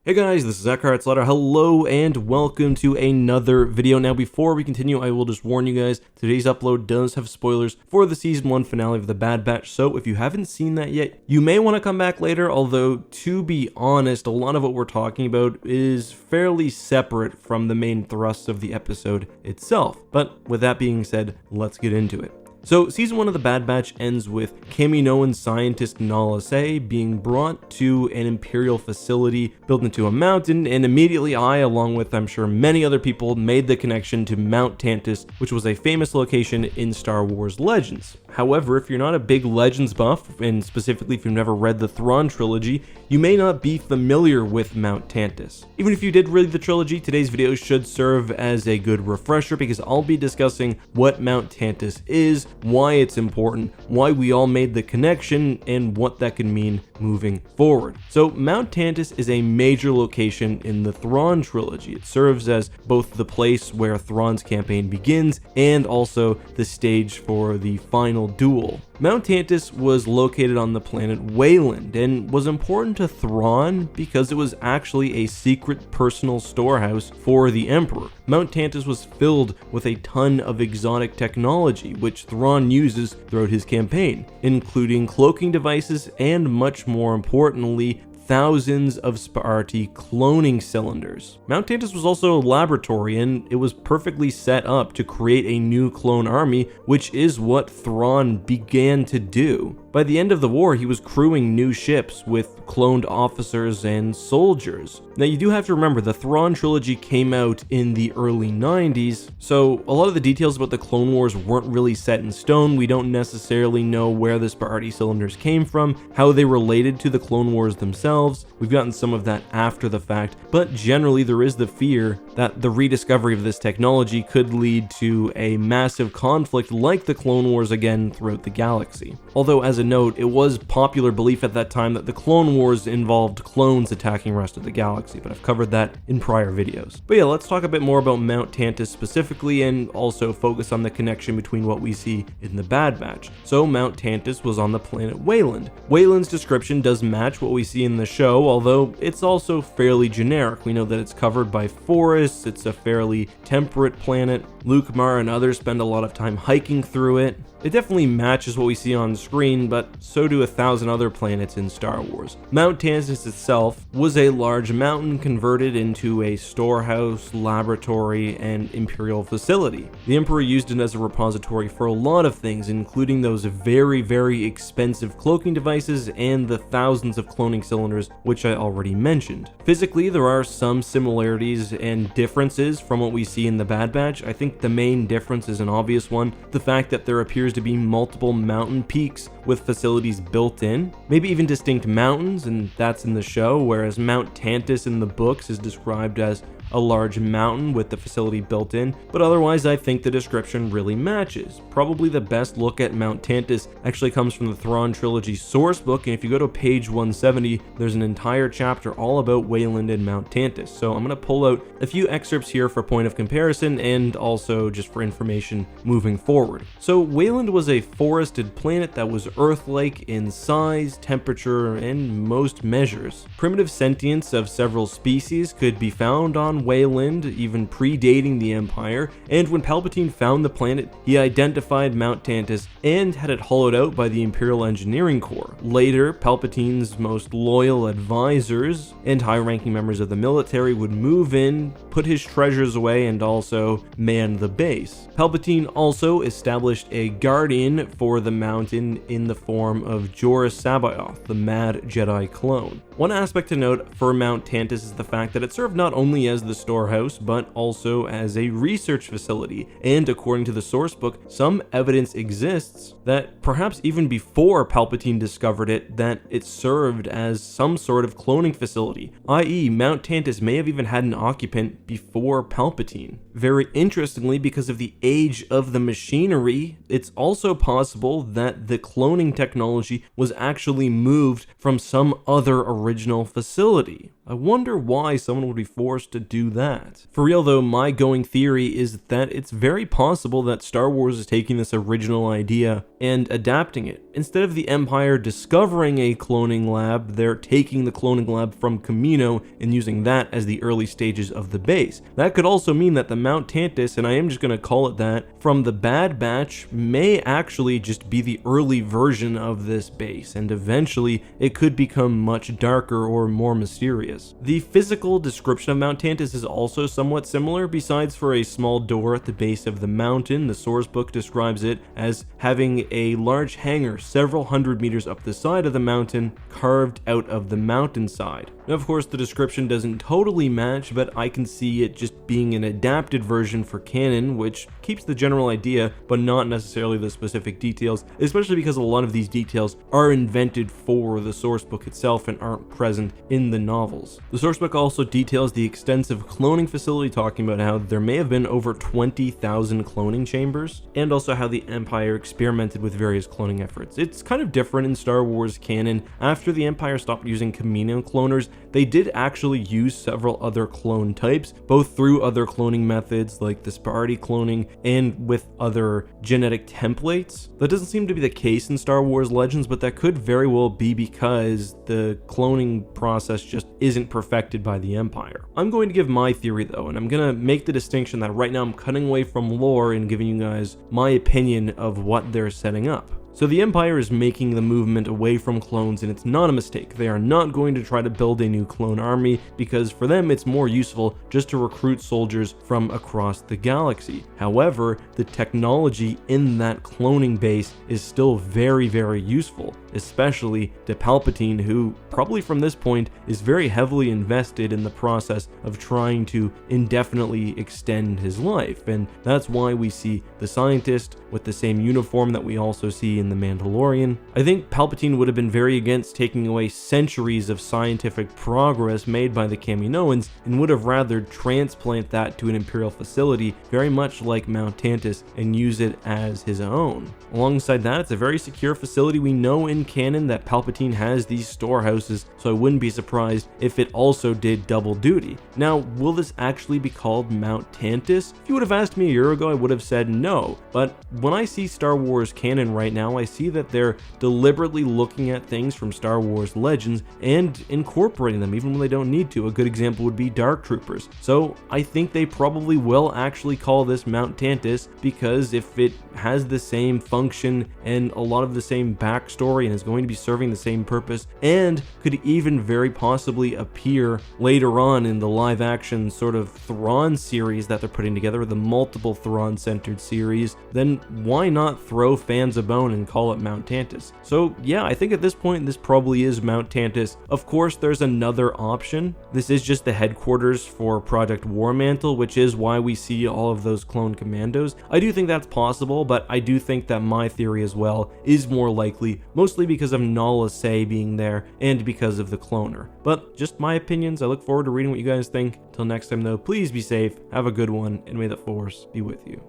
Hey guys, this is EckhartsLadder. Hello and welcome to another video. Now before we continue, I will just warn you guys, today's upload does have spoilers for the Season 1 finale of The Bad Batch, so if you haven't seen that yet, you may want to come back later, although to be honest, a lot of what we're talking about is fairly separate from the main thrust of the episode itself. But with that being said, let's get into it. So, Season 1 of The Bad Batch ends with Kaminoan scientist Nala Se being brought to an Imperial facility built into a mountain, and immediately I, along with I'm sure many other people, made the connection to Mount Tantiss, which was a famous location in Star Wars Legends. However, if you're not a big Legends buff, and specifically if you've never read the Thrawn trilogy, you may not be familiar with Mount Tantiss. Even if you did read the trilogy, today's video should serve as a good refresher because I'll be discussing what Mount Tantiss is, why it's important, why we all made the connection, and what that can mean moving forward. So Mount Tantiss is a major location in the Thrawn trilogy. It serves as both the place where Thrawn's campaign begins and also the stage for the final duel. Mount Tantiss was located on the planet Wayland and was important to Thrawn because it was actually a secret personal storehouse for the Emperor. Mount Tantiss was filled with a ton of exotic technology, which Thrawn uses throughout his campaign, including cloaking devices and, much more importantly, thousands of Sparti cloning cylinders. Mount Tantiss was also a laboratory, and it was perfectly set up to create a new clone army, which is what Thrawn began to do. By the end of the war, he was crewing new ships with cloned officers and soldiers. Now, you do have to remember, the Thrawn trilogy came out in the early 90s, so a lot of the details about the Clone Wars weren't really set in stone. We don't necessarily know where the Sparti cylinders came from, how they related to the Clone Wars themselves. We've gotten some of that after the fact, but generally there is the fear that the rediscovery of this technology could lead to a massive conflict like the Clone Wars again throughout the galaxy. Although, as a note, it was popular belief at that time that the Clone Wars involved clones attacking the rest of the galaxy, but I've covered that in prior videos. But yeah, let's talk a bit more about Mount Tantiss specifically and also focus on the connection between what we see in the Bad Batch. So Mount Tantiss was on the planet Wayland. Wayland's description does match what we see in the show, although it's also fairly generic. We know that it's covered by forests, it's a fairly temperate planet. Luke, Mara, and others spend a lot of time hiking through it. It definitely matches what we see on screen, but so do 1,000 other planets in Star Wars. Mount Tantiss itself was a large mountain converted into a storehouse, laboratory, and Imperial facility. The Emperor used it as a repository for a lot of things, including those very, very expensive cloaking devices and the thousands of cloning cylinders, which I already mentioned. Physically, there are some similarities and differences from what we see in the Bad Batch. I think the main difference is an obvious one, the fact that there appears to be multiple mountain peaks with facilities built in, maybe even distinct mountains, and that's in the show, whereas Mount Tantiss in the books is described as a large mountain with the facility built in, but otherwise I think the description really matches. Probably the best look at Mount Tantiss actually comes from the Thrawn trilogy source book, and if you go to page 170, there's an entire chapter all about Wayland and Mount Tantiss. So I'm going to pull out a few excerpts here for point of comparison and also just for information moving forward. So Wayland was a forested planet that was Earth-like in size, temperature, and most measures. Primitive sentience of several species could be found on Wayland, even predating the Empire, and when Palpatine found the planet, he identified Mount Tantiss and had it hollowed out by the Imperial Engineering Corps. Later, Palpatine's most loyal advisors and high-ranking members of the military would move in, put his treasures away, and also man the base. Palpatine also established a guardian for the mountain in the form of Joruus C'baoth, the Mad Jedi clone. One aspect to note for Mount Tantiss is the fact that it served not only as the storehouse, but also as a research facility, and according to the source book, some evidence exists that perhaps even before Palpatine discovered it, that it served as some sort of cloning facility, i.e. Mount Tantiss may have even had an occupant before Palpatine. Very interestingly, because of the age of the machinery, it's also possible that the cloning technology was actually moved from some other original facility. I wonder why someone would be forced to do that. For real though, my going theory is that it's very possible that Star Wars is taking this original idea and adapting it. Instead of the Empire discovering a cloning lab, they're taking the cloning lab from Kamino and using that as the early stages of the base. That could also mean that the Mount Tantiss, and I am just going to call it that, from the Bad Batch may actually just be the early version of this base, and eventually it could become much darker or more mysterious. The physical description of Mount Tantiss is also somewhat similar. Besides for a small door at the base of the mountain, the source book describes it as having a large hangar several hundred meters up the side of the mountain, carved out of the mountainside. Now, of course, the description doesn't totally match, but I can see it just being an adapted version for canon, which keeps the general idea, but not necessarily the specific details, especially because a lot of these details are invented for the source book itself and aren't present in the novels. The source book also details the extensive cloning facility, talking about how there may have been over 20,000 cloning chambers, and also how the Empire experimented with various cloning efforts. It's kind of different in Star Wars canon. After the Empire stopped using Kamino cloners, they did actually use several other clone types, both through other cloning methods like the Sparty cloning and with other genetic templates. That doesn't seem to be the case in Star Wars Legends, but that could very well be because the cloning process just isn't perfected by the Empire. I'm going to give my theory though, and I'm going to make the distinction that right now I'm cutting away from lore and giving you guys my opinion of what they're setting up. So the Empire is making the movement away from clones, and it's not a mistake. They are not going to try to build a new clone army, because for them it's more useful just to recruit soldiers from across the galaxy. However, the technology in that cloning base is still very, very useful, especially to Palpatine, who probably from this point is very heavily invested in the process of trying to indefinitely extend his life. And that's why we see the scientist with the same uniform that we also see in The Mandalorian. I think Palpatine would have been very against taking away centuries of scientific progress made by the Kaminoans and would have rather transplant that to an Imperial facility, very much like Mount Tantiss, and use it as his own. Alongside that, it's a very secure facility. We know in canon that Palpatine has these storehouses, so I wouldn't be surprised if it also did double duty. Now, will this actually be called Mount Tantiss? If you would have asked me a year ago, I would have said no, but when I see Star Wars canon right now, I see that they're deliberately looking at things from Star Wars Legends and incorporating them even when they don't need to. A good example would be Dark Troopers. So I think they probably will actually call this Mount Tantiss, because if it has the same function and a lot of the same backstory and is going to be serving the same purpose and could even very possibly appear later on in the live action sort of Thrawn series that they're putting together, the multiple Thrawn centered series, then why not throw fans a bone and call it Mount Tantiss? So yeah, I think at this point this probably is Mount Tantiss. Of course, there's another option. This is just the headquarters for Project Warmantle, which is why we see all of those clone commandos. I do think that's possible, but I do think that my theory as well is more likely, mostly because of Nala Se being there and because of the cloner. But just my opinions. I look forward to reading what you guys think. Till next time though, please be safe, have a good one, and may the Force be with you.